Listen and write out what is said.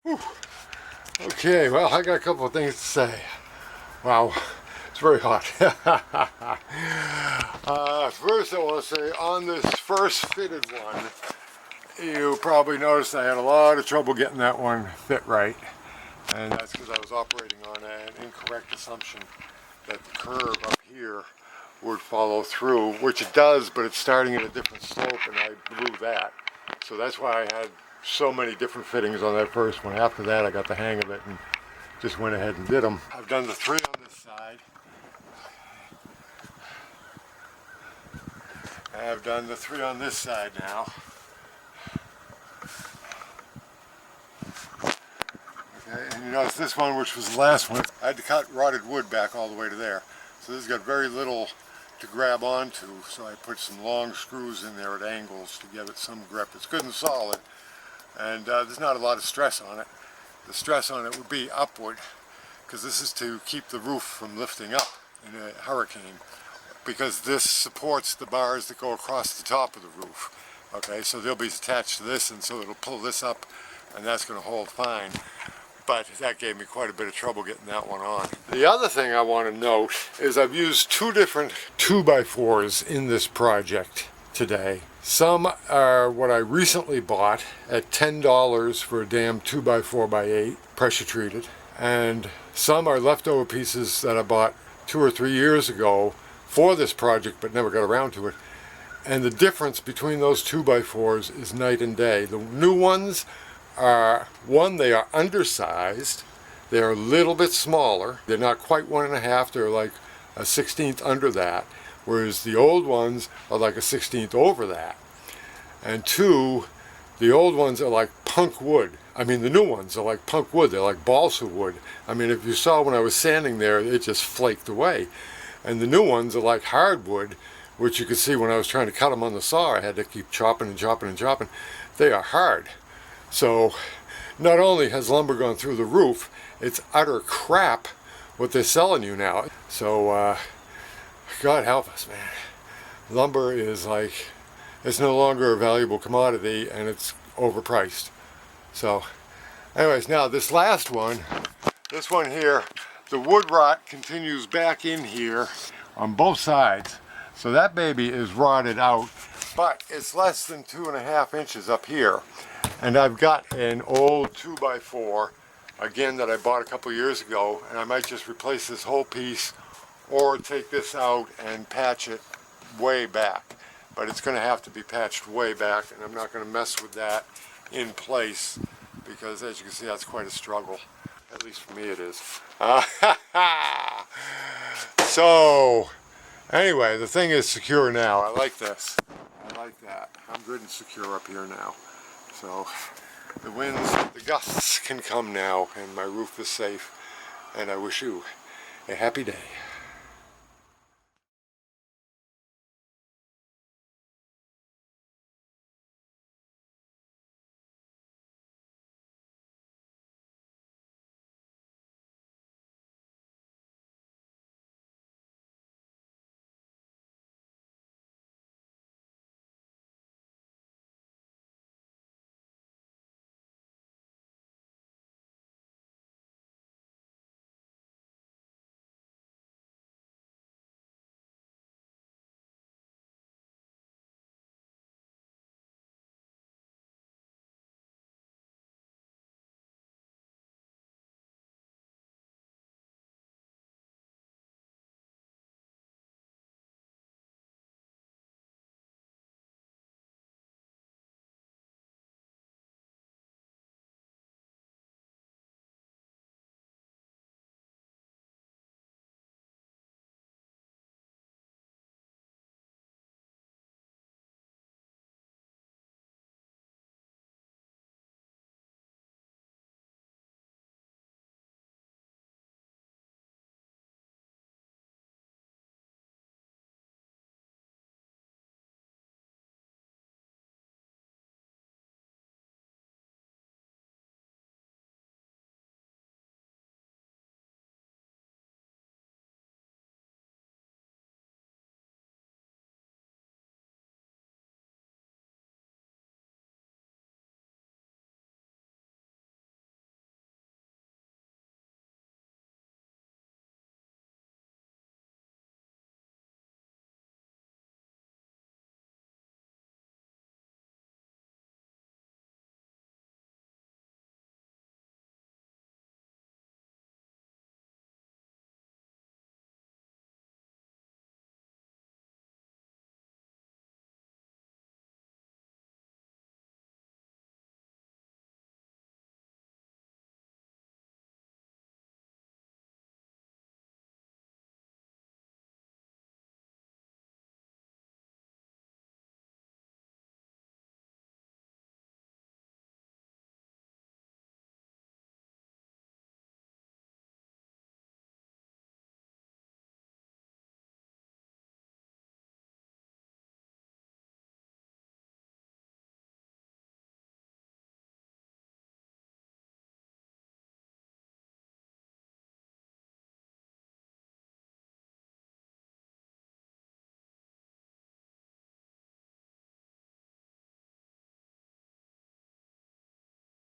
Whew. Okay, well, I got a couple of things to say. Wow, it's very hot. First, I want to say on this first fitted one, you probably noticed I had a lot of trouble getting that one fit right. And that's because I was operating on an incorrect assumption that the curve up here would follow through, which it does, but it's starting at a different slope, and I blew that. So that's why I had so many different fittings on that first one. After that, I got the hang of it and just went ahead and did them. I've done the 3 on this side. I've done the 3 on this side now. Okay, and you notice this one, which was the last one, I had to cut rotted wood back all the way to there. So this has got very little to grab onto, so I put some long screws in there at angles to give it some grip. It's good and solid, and there's not a lot of stress on it. The stress on it would be upward, because this is to keep the roof from lifting up in a hurricane, because this supports the bars that go across the top of the roof. Okay, so they'll be attached to this, and so it'll pull this up, and that's going to hold fine. But that gave me quite a bit of trouble getting that one on. The other thing I want to note is I've used 2 different 2x4s in this project today. Some are what I recently bought at $10 for a damn 2x4x8, pressure treated. And some are leftover pieces that I bought 2 or 3 years ago for this project but never got around to it. And the difference between those 2x4s is night and day. The new ones are, one, they are undersized. They're a little bit smaller. They're not quite 1.5, they're like a 1/16 under that. Whereas the old ones are like a 1/16 over that. And 2, the old ones are like punk wood. I mean, the new ones are like punk wood. They're like balsa wood. I mean, if you saw when I was sanding there, it just flaked away. And the new ones are like hardwood, which you could see when I was trying to cut them on the saw. I had to keep chopping and chopping and chopping. They are hard. So not only has lumber gone through the roof, it's utter crap what they're selling you now. So God help us, man. Lumber is like, it's no longer a valuable commodity, and it's overpriced. So anyways, now this last one, this one here, the wood rot continues back in here on both sides. So that baby is rotted out, but it's less than 2.5 inches up here. And I've got an old 2x4, again, that I bought a couple years ago, and I might just replace this whole piece or take this out and patch it way back. But it's going to have to be patched way back, and I'm not going to mess with that in place, because as you can see, that's quite a struggle. At least for me it is. So, anyway, the thing is secure now. I like this. I like that. I'm good and secure up here now. So the winds, the gusts can come now, and my roof is safe, and I wish you a happy day.